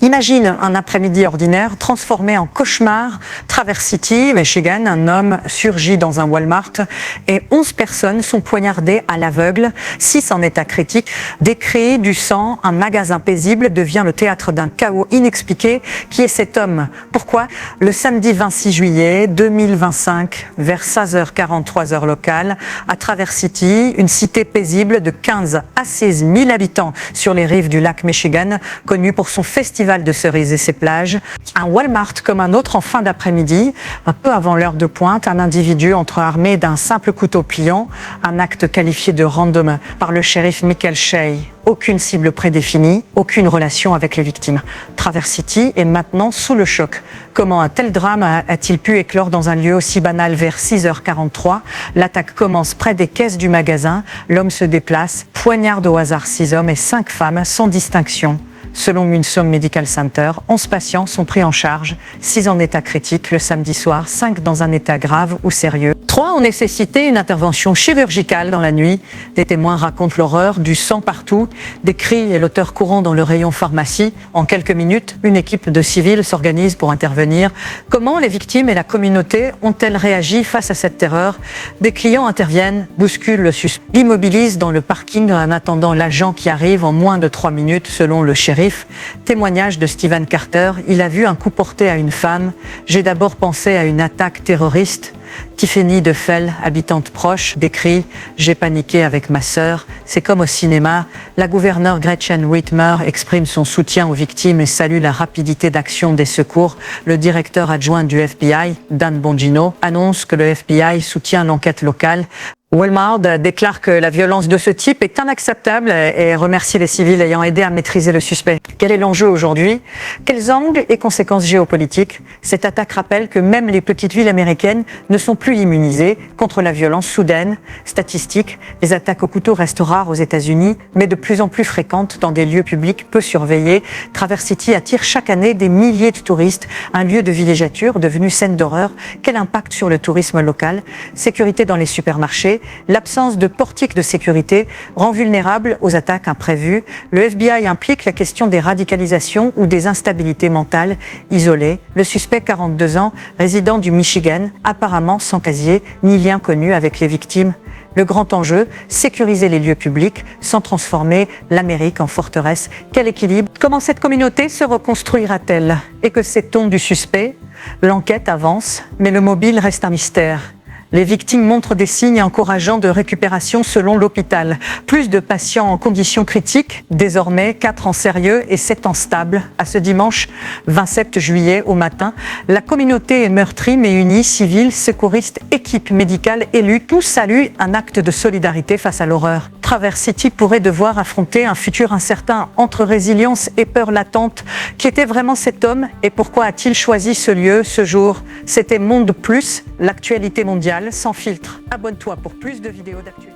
Imagine un après-midi ordinaire transformé en cauchemar. Traverse City, Michigan, un homme surgit dans un Walmart et 11 personnes sont poignardées à l'aveugle, 6 en état critique. Des cris, du sang, un magasin paisible devient le théâtre d'un chaos inexpliqué. Qui est cet homme? Pourquoi? Le samedi 26 juillet 2025, vers 16h43 heure locale, à Traverse City, une cité paisible de 15 à 16 000 habitants sur les rives du lac Michigan, connue pour son festival de cerises et ses plages. Un Walmart comme un autre en fin d'après-midi, un peu avant l'heure de pointe, un individu entre armé d'un simple couteau pliant, un acte qualifié de random par le shérif Michael Shea. Aucune cible prédéfinie, aucune relation avec les victimes. Traverse City est maintenant sous le choc. Comment un tel drame a-t-il pu éclore dans un lieu aussi banal vers 6h43? L'attaque commence près des caisses du magasin. L'homme se déplace, poignarde au hasard 6 hommes et 5 femmes sans distinction. Selon Munsum Medical Center, 11 patients sont pris en charge, 6 en état critique le samedi soir, 5 dans un état grave ou sérieux. 3 ont nécessité une intervention chirurgicale dans la nuit. Des témoins racontent l'horreur, du sang partout, des cris et l'odeur courant dans le rayon pharmacie. En quelques minutes, une équipe de civils s'organise pour intervenir. Comment les victimes et la communauté ont-elles réagi face à cette terreur? Des clients interviennent, bousculent le suspect, l'immobilisent dans le parking en attendant l'agent qui arrive en moins de 3 minutes selon le shérif. Témoignage de Stephen Carter, il a vu un coup porté à une femme. J'ai d'abord pensé à une attaque terroriste. Tiffany Defel, habitante proche, décrit « J'ai paniqué avec ma sœur, c'est comme au cinéma ». La gouverneure Gretchen Whitmer exprime son soutien aux victimes et salue la rapidité d'action des secours. Le directeur adjoint du FBI, Dan Bongino, annonce que le FBI soutient l'enquête locale. Walmart déclare que la violence de ce type est inacceptable et remercie les civils ayant aidé à maîtriser le suspect. Quel est l'enjeu aujourd'hui? Quels angles et conséquences géopolitiques? Cette attaque rappelle que même les petites villes américaines ne sont plus immunisées contre la violence soudaine. Statistique, les attaques au couteau restent rares aux États-Unis, mais de plus en plus fréquentes dans des lieux publics peu surveillés. Traverse City attire chaque année des milliers de touristes, un lieu de villégiature devenu scène d'horreur. Quel impact sur le tourisme local? Sécurité dans les supermarchés. L'absence de portique de sécurité rend vulnérable aux attaques imprévues. Le FBI implique la question des radicalisations ou des instabilités mentales. Isolé, le suspect, 42 ans, résident du Michigan, apparemment sans casier ni lien connu avec les victimes. Le grand enjeu, sécuriser les lieux publics sans transformer l'Amérique en forteresse. Quel équilibre? Comment cette communauté se reconstruira-t-elle? Et que sait-on du suspect? L'enquête avance, mais le mobile reste un mystère. Les victimes montrent des signes encourageants de récupération selon l'hôpital. Plus de patients en conditions critiques, désormais 4 en sérieux et 7 en stable. À ce dimanche 27 juillet au matin, la communauté est meurtrie mais unie, civils, secouristes, équipes médicales, élus, tous saluent un acte de solidarité face à l'horreur. Traverse City pourrait devoir affronter un futur incertain entre résilience et peur latente. Qui était vraiment cet homme et pourquoi a-t-il choisi ce lieu, ce jour? C'était Monde Plus, l'actualité mondiale sans filtre. Abonne-toi pour plus de vidéos d'actualité.